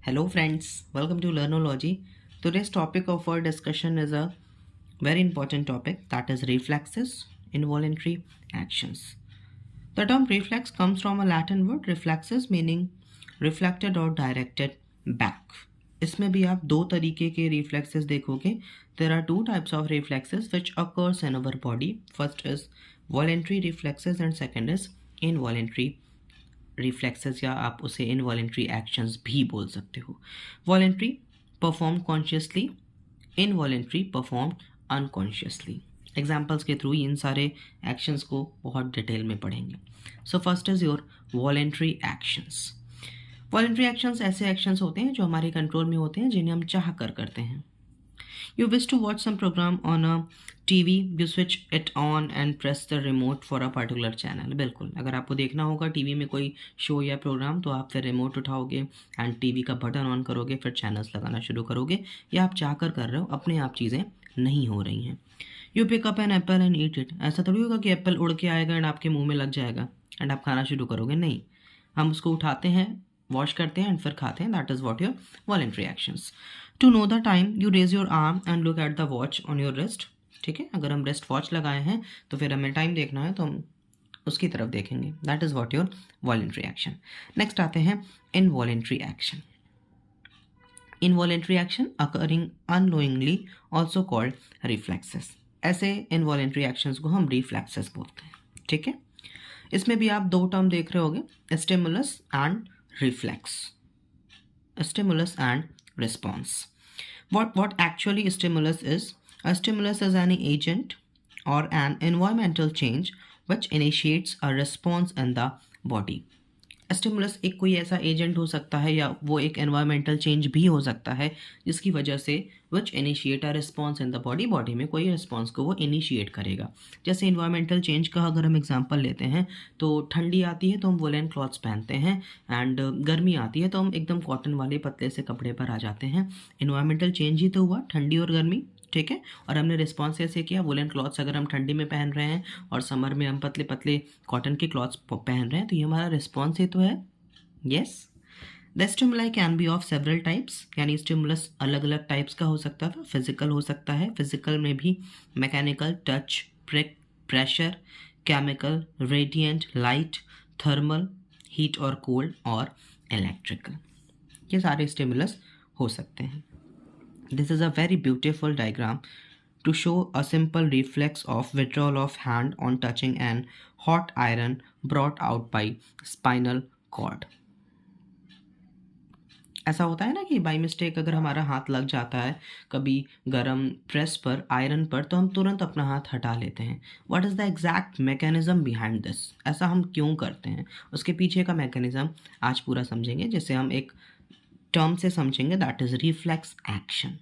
Hello friends, welcome to Learnology. Today's topic of our discussion is a very important topic, that is reflexes, involuntary actions. The term reflex comes from a Latin word reflexes meaning reflected or directed back. इसमें भी आप दो तरीके के reflexes देखोगे. There are two types of reflexes which occurs in our body. First is voluntary reflexes and second is involuntary reflexes या आप उसे इनवॉलेंट्री एक्शंस भी बोल सकते हो. Voluntary perform consciously, involuntary perform unconsciously. Examples के थ्रू इन सारे एक्शंस को बहुत डिटेल में पढ़ेंगे. So first is your voluntary actions. Voluntary actions ऐसे एक्शंस होते हैं जो हमारे कंट्रोल में होते हैं, जिन्हें हम चाह कर करते हैं. You wish to watch some program on a TV, you switch it on and press the remote for a particular channel. बिल्कुल, अगर आपको देखना होगा टीवी में कोई शो या प्रोग्राम तो आप फिर रिमोट उठाओगे एंड टीवी का बटन ऑन करोगे, फिर चैनल्स लगाना शुरू करोगे. या आप चाह कर रहे हो, अपने आप चीज़ें नहीं हो रही हैं. You pick up an apple and eat it. ऐसा थोड़ी होगा कि एप्पल उड़ के आएगा एंड आपके मुंह में लग जाएगा एंड आप खाना शुरू करोगे. नहीं, हम उसको उठाते हैं, वॉश करते हैं एंड फिर खाते हैं. That is what your voluntary actions. To know the time you raise your arm and look at the watch on your wrist. ठीक है, अगर हम रिस्ट वॉच लगाए हैं तो फिर हमें टाइम देखना है तो हम उसकी तरफ देखेंगे. That is what your voluntary action. Next आते हैं involuntary action. Involuntary action occurring unknowingly also called reflexes. ऐसे इनवॉलेंट्री एक्शंस को हम रिफ्लेक्सेस बोलते हैं. ठीक है, इसमें भी आप दो टर्म देख रहे होगे, stimulus and reflex. Stimulus and response. What actually stimulus is? A stimulus is any agent or an environmental change which initiates a response in the body. Stimulus एक कोई ऐसा एजेंट हो सकता है या वो एक एनवायरमेंटल चेंज भी हो सकता है जिसकी वजह से which initiate a response in the body. Body में कोई रिस्पॉन्स को वो इनिशिएट करेगा. जैसे एनवायरमेंटल चेंज का अगर हम एग्जांपल लेते हैं तो ठंडी आती है तो हम वुलन क्लॉथ्स पहनते हैं एंड गर्मी आती है तो हम एकदम कॉटन वाले पतले से कपड़े पर आ जाते हैं. एनवायरमेंटल चेंज ही तो हुआ, ठंडी और गर्मी. ठीक है, और हमने रिस्पॉन्स ऐसे किया, वुलन क्लॉथ्स अगर हम ठंडी में पहन रहे हैं और समर में हम पतले पतले कॉटन के क्लॉथ्स पहन रहे हैं तो ये हमारा रिस्पॉन्स ही तो है. Yes, the stimuli can be of several types. यानी स्टिमुलस अलग अलग टाइप्स का हो सकता था. फिजिकल हो सकता है, फिजिकल में भी mechanical, touch, prick, pressure, chemical, radiant, light, thermal, heat और कोल्ड, और इलेक्ट्रिकल. ये सारे स्टिमुलस हो सकते हैं. This is a very beautiful diagram to show a simple reflex of withdrawal of hand on touching an hot iron brought out by spinal cord. ऐसा होता है ना कि बाई मिस्टेक अगर हमारा हाथ लग जाता है कभी गर्म प्रेस पर, आयरन पर, तो हम तुरंत अपना हाथ हटा लेते हैं. What is the exact mechanism behind this? ऐसा हम क्यों करते हैं, उसके पीछे का मैकेनिज्म आज पूरा समझेंगे, जिसे हम एक टर्म से समझेंगे, that is reflex action.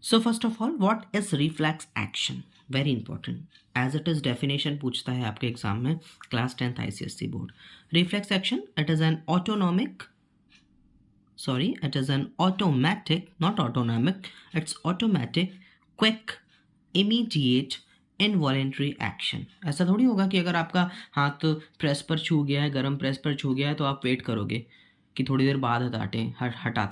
So first of all, what is reflex action? Very important, as it is definition पूछता है आपके एग्जाम में, class 10th ICSE board. Reflex action, it is an automatic, not autonomic, it's automatic, quick, immediate, involuntary action. ऐसा थोड़ी होगा कि अगर आपका हाथ प्रेस पर छू गया है, गर्म प्रेस पर छू गया है तो आप वेट करोगे कि थोड़ी देर बाद हटाते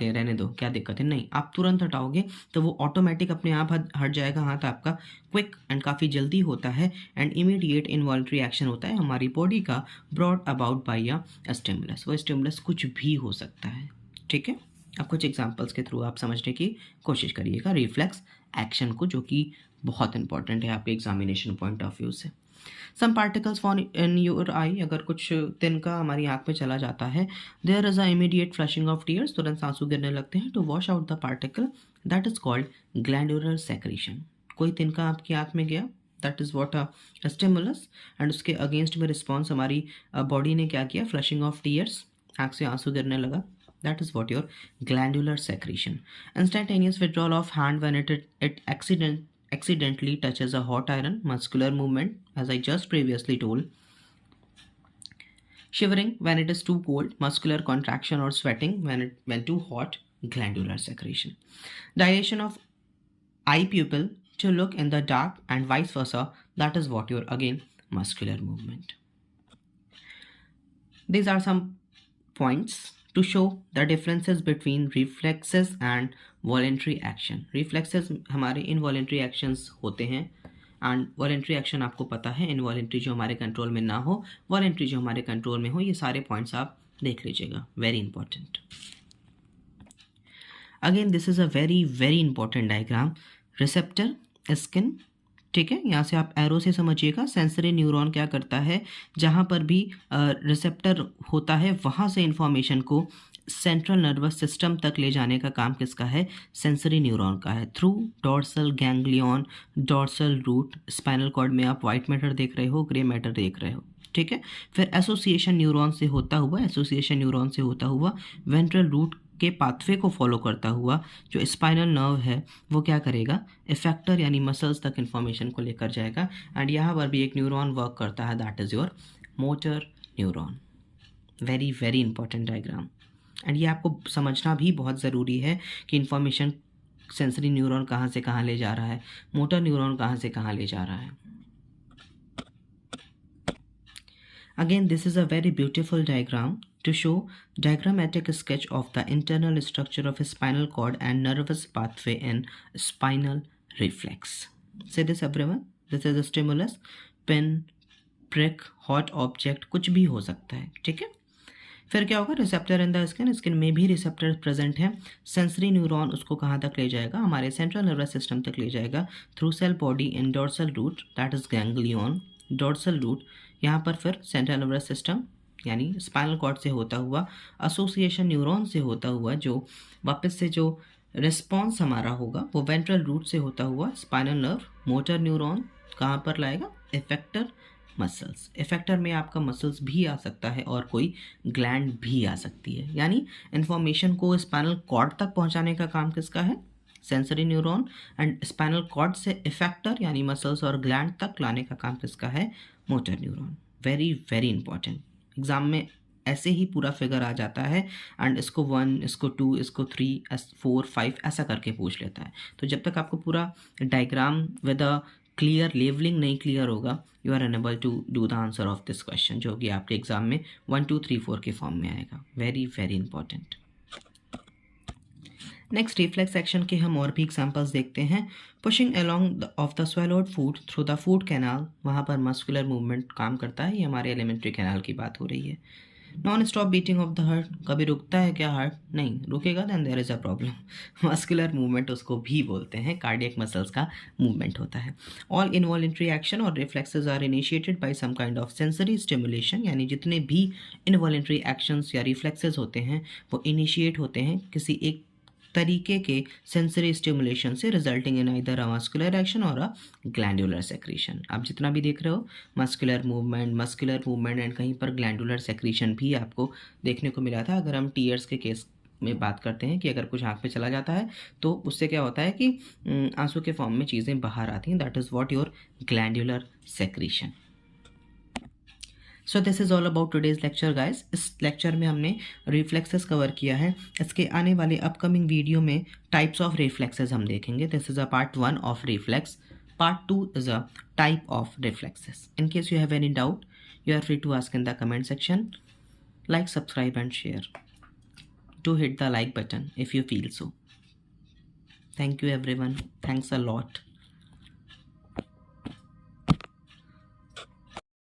हैं, रहने दो, क्या दिक्कत है. नहीं, आप तुरंत हटाओगे तो वो ऑटोमेटिक अपने आप हट जाएगा हाथ आपका. क्विक एंड काफ़ी जल्दी होता है एंड इमीडिएट इनवॉलेंट्री एक्शन होता है हमारी बॉडी का, brought about by a stimulus. वो स्टिमुलस कुछ भी हो सकता है. ठीक है, अब कुछ एग्जांपल्स के थ्रू आप समझने की कोशिश करिएगा रिफ्लेक्स एक्शन को, जो कि बहुत इंपॉर्टेंट है आपके एग्जामिनेशन पॉइंट ऑफ व्यू से. Some particles fall in your eye, अगर कुछ तिनका हमारी आँख में चला जाता है, there is a immediate flushing of tears, तुरंत आंसू गिरने लगते हैं to wash out the particle. That is called glandular secretion. कोई तिनका आपकी आँख में गया, that is what a stimulus, and उसके अगेंस्ट में रिस्पॉन्स हमारी बॉडी ने क्या किया, फ्लशिंग ऑफ टीयर्स, आँख से आंसू गिरने लगा. That is what your glandular secretion. Instantaneous withdrawal of hand when it accidentally touches a hot iron, muscular movement, as I just previously told. Shivering when it is too cold, muscular contraction or sweating when too hot, glandular secretion. Dilation of eye pupil to look in the dark and vice versa, that is what your, again, muscular movement. These are some points to show the differences between reflexes and voluntary action. Reflexes हमारे involuntary actions होते हैं and voluntary action आपको पता है, involuntary जो हमारे control में ना हो, वॉलेंट्री जो हमारे कंट्रोल में हो. ये सारे पॉइंट्स आप देख लीजिएगा, very important. Again this is a very very important diagram. Receptor, skin, ठीक है, यहाँ से आप एरो से समझिएगा. सेंसरी न्यूरॉन क्या करता है, जहाँ पर भी रिसेप्टर होता है वहाँ से इंफॉर्मेशन को सेंट्रल नर्वस सिस्टम तक ले जाने का काम किसका है, सेंसरी न्यूरॉन का है, through dorsal ganglion, dorsal root. Spinal cord में आप वाइट मैटर देख रहे हो, ग्रे मैटर देख रहे हो, ठीक है. फिर एसोसिएशन न्यूरॉन से होता हुआ वेंट्रल रूट के पाथवे को फॉलो करता हुआ जो स्पाइनल नर्व है वो क्या करेगा, इफेक्टर यानी मसल्स तक इन्फॉर्मेशन को लेकर जाएगा. एंड यहाँ पर भी एक न्यूरॉन वर्क करता है, that is your motor neuron. Very very important diagram. And ये आपको समझना भी बहुत ज़रूरी है कि इन्फॉर्मेशन सेंसरी न्यूरॉन कहाँ से कहाँ ले जा रहा है, मोटर न्यूरॉन कहाँ से कहाँ ले जा रहा है. Again, this is a very beautiful diagram to show diagrammatic sketch of the internal structure of a spinal cord and nervous pathway in spinal reflex. Say this everyone. This is a stimulus, pin, prick, hot object, कुछ भी हो सकता है, ठीक है. फिर क्या होगा, receptor in the skin, skin में भी रिसेप्टर प्रेजेंट है. सेंसरी न्यूरॉन उसको कहाँ तक ले जाएगा, हमारे सेंट्रल नर्वस सिस्टम तक ले जाएगा through cell body in dorsal root, that is ganglion. Dorsal root यहाँ पर फिर सेंट्रल नर्वस सिस्टम यानी स्पाइनल कॉर्ड से होता हुआ, एसोसिएशन न्यूरॉन से होता हुआ जो वापस से जो रिस्पॉन्स हमारा होगा वो वेंट्रल रूट से होता हुआ स्पाइनल नर्व, मोटर न्यूरॉन कहाँ पर लाएगा, इफेक्टर मसल्स. इफेक्टर में आपका मसल्स भी आ सकता है और कोई ग्लैंड भी आ सकती है. यानी इन्फॉर्मेशन को स्पाइनल कॉर्ड तक पहुंचाने का काम किसका है, sensory neuron. And spinal cord से इफेक्टर यानी मसल्स और ग्लैंड तक लाने का काम किसका है, motor neuron. Very very important. Exam में ऐसे ही पूरा फिगर आ जाता है एंड इसको 1, इसको 2, इसको 3, 4, 5 ऐसा करके पूछ लेता है. तो जब तक आपको पूरा diagram with a clear labelling नहीं क्लियर होगा, you are unable to do the answer of this question, जो कि आपके एग्जाम में 1, 2, 3, 4 के फॉर्म में आएगा. Very very important. Next reflex action के हम और भी एग्जांपल्स देखते हैं. Pushing along of the swallowed food through the food canal, वहाँ पर मस्कुलर मूवमेंट काम करता है. ये हमारे एलिमेंट्री कैनाल की बात हो रही है. Non stop beating of the heart, कभी रुकता है क्या हार्ट, नहीं रुकेगा, then there is a problem. Muscular movement उसको भी बोलते हैं, कार्डियक मसल्स का मूवमेंट होता है. ऑल इनवॉलेंट्री एक्शन और reflexes are initiated by some kind of sensory stimulation, यानी जितने भी इनवॉलेंट्री एक्शंस या रिफ्लेक्सेस होते हैं वो इनिशिएट होते हैं किसी एक तरीके के सेंसरी स्टिमुलेशन से, resulting in either a muscular action और अ ग्लैंडुलर सेक्रीशन. आप जितना भी देख रहे हो मस्कुलर मूवमेंट एंड कहीं पर ग्लैंडुलर सेक्रीशन भी आपको देखने को मिला था. अगर हम टीयर्स के केस में बात करते हैं कि अगर कुछ आँख पे चला जाता है तो उससे क्या होता है कि आंसू के फॉर्म में चीज़ें बाहर आती हैं, that is what your glandular secretion. So this is all about today's lecture guys. इस लेक्चर में हमने रिफ्लेक्सेस कवर किया है. इसके आने वाले अपकमिंग वीडियो में टाइप्स ऑफ रिफ्लेक्सेस हम देखेंगे. This is a part 1 of reflex. Part 2 is a type of reflexes. In case you have any doubt you are free to ask in the comment section. Like, subscribe and share. Do hit the like button if you feel so. Thank you everyone. Thanks a lot.